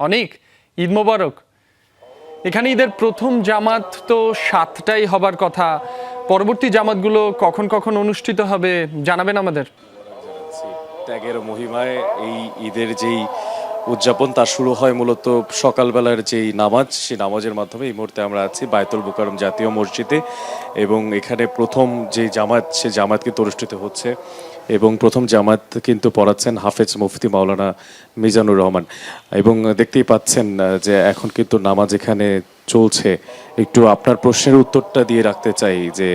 অনেক ঈদ মোবারক। এখানে ঈদের প্রথম জামাত তো 7টায় হবার কথা। পরবর্তী জামাতগুলো কখন কখন অনুষ্ঠিত হবে জানাবেন আমাদের। ত্যাগের মহিমায় এই ঈদের যেই উদযাপন তা শুরু হয় মূলত সকালবেলার যেই নামাজ, সেই নামাজের মাধ্যমে। এই মুহূর্তে আমরা আছি বায়তুল মোকাররম জাতীয় মসজিদে এবং এখানে প্রথম যে জামাত, সে জামাত কিন্তু অনুষ্ঠিত হচ্ছে এবং প্রথম জামাত কিন্তু পড়াচ্ছেন হাফেজ মুফতি মাওলানা মিজানুর রহমান। এবং দেখতেই পাচ্ছেন যে এখন কিন্তু নামাজ এখানে চলছে। একটু আপনার প্রশ্নের উত্তরটা দিয়ে রাখতে চাই যে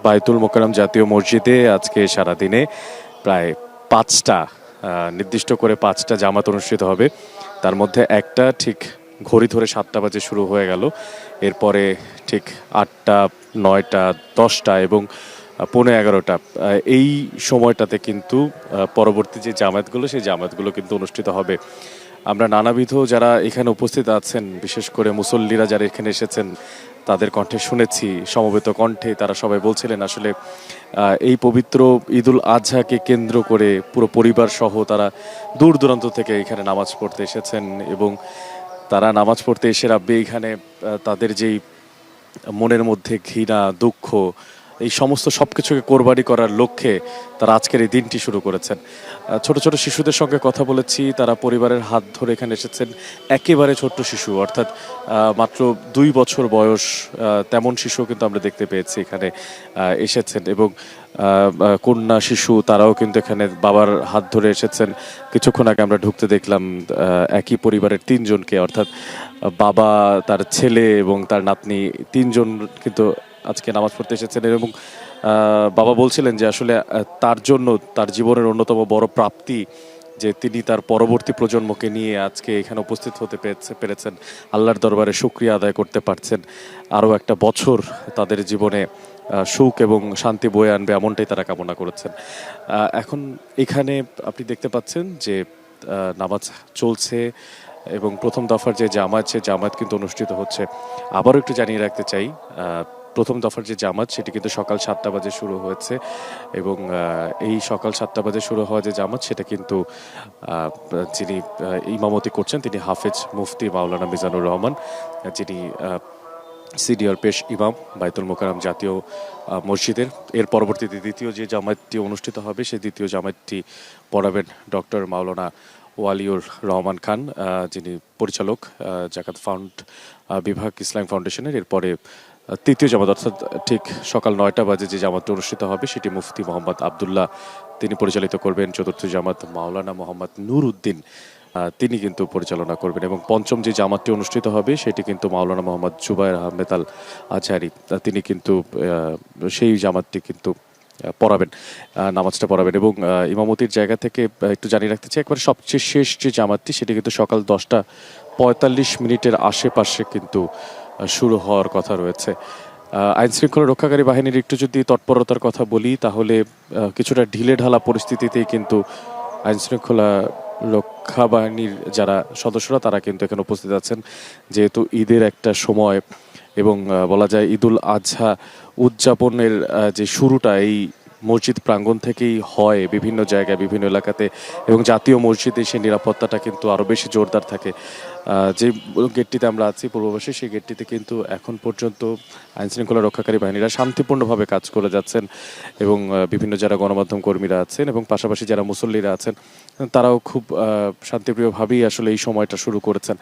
বায়তুল মোকাররম জাতীয় মসজিদে আজকে সারাদিনে প্রায় 5টা, নির্দিষ্ট করে 5টা জামাত অনুষ্ঠিত হবে। তার মধ্যে একটা ঠিক ঘড়ি ধরে 7টা বাজে শুরু হয়ে গেল, এরপরে ঠিক 8টা, 9টা, 10টা এবং 11:15 এই সময়টাতে কিন্তু পরবর্তী যে জামাতগুলো, সেই জামাতগুলো কিন্তু অনুষ্ঠিত হবে। আমরা নানাবিধ যারা এখানে উপস্থিত আছেন, বিশেষ করে মুসল্লিরা যারা এখানে এসেছেন, তাদের কণ্ঠে শুনেছি, সমবেত কণ্ঠে তারা সবাই বলছিলেন আসলে এই পবিত্র ঈদুল আজহাকে কেন্দ্র করে পুরো পরিবার সহ তারা দূর দূরান্ত থেকে এখানে নামাজ পড়তে এসেছেন এবং তারা নামাজ পড়তে এসে রাব্বি এখানে তাদের যেই মনের মধ্যে ঘৃণা, দুঃখ, এই সমস্ত সবকিছুকে কোরবানি করার লক্ষ্যে তারা আজকের এই দিনটি শুরু করেছেন। ছোট ছোট শিশুদের সঙ্গে কথা বলেছি, তারা পরিবারের হাত ধরে এখানে এসেছেন। একেবারে ছোট্ট শিশু, অর্থাৎ মাত্র 2 বছর বয়স, তেমন শিশু কিন্তু আমরা দেখতে পেয়েছি এখানে এসেছেন এবং কন্যা শিশু তারাও কিন্তু এখানে বাবার হাত ধরে এসেছেন। কিছুক্ষণ আগে আমরা ঢুকতে দেখলাম একই পরিবারের 3জনকে, অর্থাৎ বাবা, তার ছেলে এবং তার নাতনি, 3জন কিন্তু আজকে নামাজ পড়তে এসেছেন এবং বাবা বলছিলেন যে আসলে তার জন্য তার জীবনের অন্যতম বড় প্রাপ্তি যে তিনি তার পরবর্তী প্রজন্মকে নিয়ে আজকে এখানে উপস্থিত হতে পেরেছেন, আল্লাহর দরবারে শুকরিয়া আদায় করতে পারছেন। আরও একটা বছর তাদের জীবনে সুখ এবং শান্তি বয়ে আনবে, এমনটাই তারা কামনা করেছেন। এখন এখানে আপনি দেখতে পাচ্ছেন যে নামাজ চলছে এবং প্রথম দফার যে জামাত, সে জামাত কিন্তু অনুষ্ঠিত হচ্ছে। আবারও একটু জানিয়ে রাখতে চাই, প্রথম দফার যে জামাত সেটি কিন্তু সকাল 7টা বাজে শুরু হয়েছে এবং এই সকাল 7টা বাজে শুরু হওয়া যে জামাত, সেটা কিন্তু যিনি ইমামতি করছেন তিনি হাফেজ মুফতি মাওলানা মিজানুর রহমান, যিনি সিনিয়র পেশ ইমাম বায়তুল মোকাররম জাতীয় মসজিদের। এর পরবর্তীতে দ্বিতীয় যে জামাতটি অনুষ্ঠিত হবে, সেই দ্বিতীয় জামাতটি পড়াবেন ডক্টর মাওলানা ওয়ালিউর রহমান খান, যিনি পরিচালক জাকাত ফাউন্ড বিভাগ ইসলাম ফাউন্ডেশনের। এরপরে তৃতীয় জামাত, অর্থাৎ ঠিক সকাল 9টা বাজে যে জামাতটি অনুষ্ঠিত হবে, সেটি মুফতি মোহাম্মদ আবদুল্লাহ তিনি পরিচালিত করবেন। চতুর্থ জামাত মাওলানা মোহাম্মদ নুর উদ্দিন তিনি কিন্তু পরিচালনা করবেন এবং পঞ্চম যে জামাতটি অনুষ্ঠিত হবে সেটি কিন্তু মাওলানা মোহাম্মদ জুবায়ের আহমেদ আল আজহারি, তিনি কিন্তু সেই জামাতটি কিন্তু পড়াবেন, নামাজটা পড়াবেন। এবং ইমামতির জায়গা থেকে একটু জানিয়ে রাখতে চাই, একবার সবচেয়ে শেষ যে জামাতটি সেটি কিন্তু সকাল 10টা 45 আশেপাশে কিন্তু শুরু হওয়ার কথা রয়েছে। আইন শৃঙ্খলা রক্ষাকারী বাহিনীর একটু যদি তৎপরতার কথা বলি, তাহলে কিছুটা ঢিলে ঢালা পরিস্থিতিতেই কিন্তু আইন শৃঙ্খলা রক্ষা বাহিনীর যারা সদস্যরা তারা কিন্তু এখানে উপস্থিত আছেন, যেহেতু ঈদের একটা সময় এবং বলা যায় ঈদুল আজহা উদযাপনের যে শুরুটা এই মসজিদ প্রাঙ্গণ থেকেই হয় বিভিন্ন জায়গায়, বিভিন্ন এলাকাতে, এবং জাতীয় মসজিদে সেই নিরাপত্তাটা কিন্তু আরও বেশি জোরদার থাকে। যে গেটটিতে আমরা আছি পূর্ববাসী, সেই গেটটিতে কিন্তু এখন পর্যন্ত আইনশৃঙ্খলা রক্ষাকারী বাহিনীরা শান্তিপূর্ণভাবে কাজ করে যাচ্ছেন এবং বিভিন্ন যারা গণমাধ্যম কর্মীরা আছেন এবং পাশাপাশি যারা মুসল্লিরা আছেন তারাও খুব শান্তিপ্রিয়ভাবেই আসলে এই সময়টা শুরু করেছেন।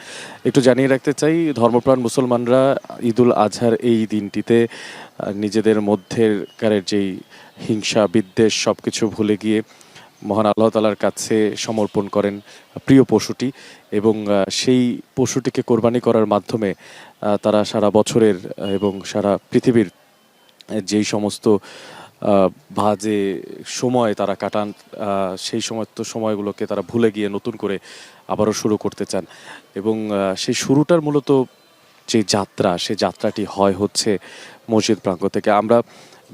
একটু জানিয়ে রাখতে চাই, ধর্মপ্রাণ মুসলমানরা ঈদুল আজহার এই দিনটিতে নিজেদের মধ্যেকার যেই হিংসা, বিদ্বেষ সব কিছু ভুলে গিয়ে মহান আল্লাহ তাআলার কাছে সমর্পণ করেন প্রিয় পশুটি এবং সেই পশুটিকে কোরবানি করার মাধ্যমে তারা সারা বছরের এবং সারা পৃথিবীর যেই সমস্ত বাজে সময় তারা কাটান, সেই সমস্ত সময়গুলোকে তারা ভুলে গিয়ে নতুন করে আবারও শুরু করতে চান এবং সেই শুরুটার মূলত যে যাত্রা, সেই যাত্রাটি হচ্ছে মসজিদ প্রাঙ্গণ থেকে। আমরা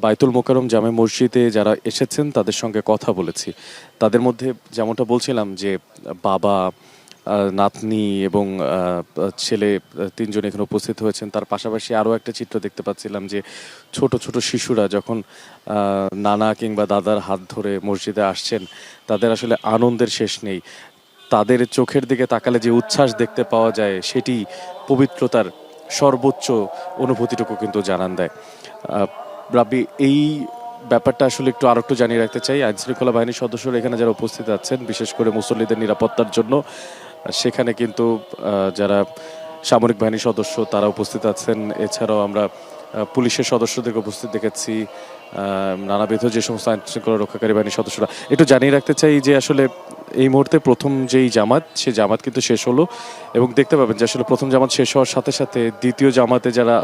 বায়তুল মোকাররম জামে মসজিদে যারা এসেছেন তাদের সঙ্গে কথা বলেছি, তাদের মধ্যে যেমনটা বলছিলাম যে বাবা, নাতনি এবং ছেলে 3জন এখানে উপস্থিত হয়েছেন। তার পাশাপাশি আরও একটা চিত্র দেখতে পাচ্ছিলাম যে ছোট ছোট শিশুরা যখন নানা কিংবা দাদার হাত ধরে মসজিদে আসছেন, তাদের আসলে আনন্দের শেষ নেই। তাদের চোখের দিকে তাকালে যে উচ্ছ্বাস দেখতে পাওয়া যায় সেটি পবিত্রতার সর্বোচ্চ অনুভূতিটুকু কিন্তু জানান দেয়। রাব্বি, এই ব্যাপারটা আসলে একটু আরেকটু জানিয়ে রাখতে চাই, আইন শৃঙ্খলা বাহিনীর সদস্যরা এখানে যারা উপস্থিত আছেন বিশেষ করে মুসল্লিদের নিরাপত্তার জন্য, সেখানে কিন্তু যারা সামরিক বাহিনীর সদস্য তারা উপস্থিত আছেন। এছাড়াও আমরা পুলিশের সদস্যদেরকে উপস্থিত দেখেছি, নানাবিধ যে সমস্ত আইন শৃঙ্খলা রক্ষাকারী বাহিনীর সদস্যরা। একটু জানিয়ে রাখতে চাই যে আসলে এই মুহূর্তে প্রথম যেই জামাত, সেই জামাত কিন্তু শেষ হলো এবং দেখতে পাবেন যে আসলে প্রথম জামাত শেষ হওয়ার সাথে সাথে দ্বিতীয় জামাতে যারা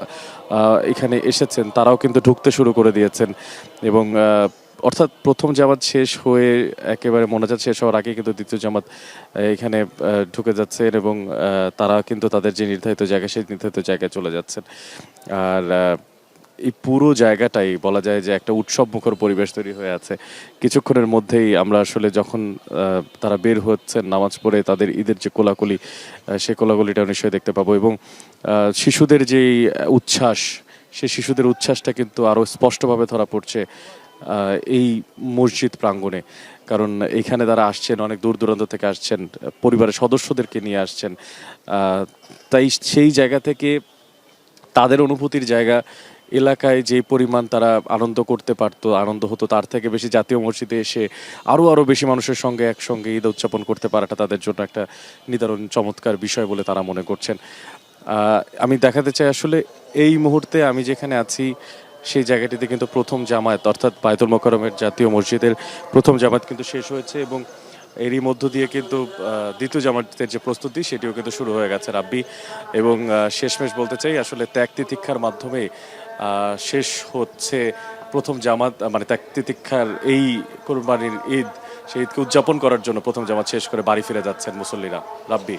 এখানে এসেছেন তারাও কিন্তু ঢুকতে শুরু করে দিয়েছেন এবং অর্থাৎ প্রথম জামাত শেষ হয়ে একেবারে মোনাজাত শেষ হওয়ার আগে কিন্তু দ্বিতীয় জামাত এখানে ঢুকে যাচ্ছেন এবং তারা কিন্তু তাদের যে নির্ধারিত জায়গা সেই নির্ধারিত জায়গায় চলে যাচ্ছেন। আর এই পুরো জায়গাটাই বলা যায় যে একটা উৎসব মুখর পরিবেশ তৈরি হয়ে আছে। কিছুক্ষণের মধ্যেই আমরা আসলে যখন তারা বের হচ্ছেন নামাজ পড়ে তাদের ঈদের যে কোলাকুলি, সেই কোলাকুলিটা নিশ্চয়ই দেখতে পাবো এবং শিশুদের যেই উচ্ছ্বাস, সেই শিশুদের উচ্ছ্বাসটা কিন্তু আরও স্পষ্টভাবে ধরা পড়ছে এই মসজিদ প্রাঙ্গণে। কারণ এইখানে তারা আসছেন, অনেক দূর দূরান্ত থেকে আসছেন, পরিবারের সদস্যদেরকে নিয়ে আসছেন। তাই সেই জায়গা থেকে তাদের অনুভূতির জায়গা, এলাকায় যে পরিমাণ তারা আনন্দ করতে পারতো, আনন্দ হতো, তার থেকে বেশি জাতীয় মসজিদে এসে আরও বেশি মানুষের সঙ্গে একসঙ্গে ঈদ উদযাপন করতে পারাটা তাদের জন্য একটা নিদারুণ চমৎকার বিষয় বলে তারা মনে করছেন। আমি দেখাতে চাই আসলে এই মুহূর্তে আমি যেখানে আছি সেই জায়গাটিতে কিন্তু প্রথম জামায়াত অর্থাৎ বায়তুল মোকাররমের জাতীয় মসজিদের প্রথম জামাত কিন্তু শেষ হয়েছে এবং এরই মধ্য দিয়ে কিন্তু দ্বিতীয় জামাতের যে প্রস্তুতি সেটিও কিন্তু শুরু হয়ে গেছে রাব্বি। এবং শেষমেশ বলতে চাই আসলে ত্যাগ তিতিক্ষার মাধ্যমে শেষ হচ্ছে প্রথম জামাত, মানে ত্যাগ তিতিক্ষার এই কোরবানির ঈদ, সেই ঈদকে উদযাপন করার জন্য প্রথম জামাত শেষ করে বাড়ি ফিরে যাচ্ছেন মুসল্লিরা। রাব্বি।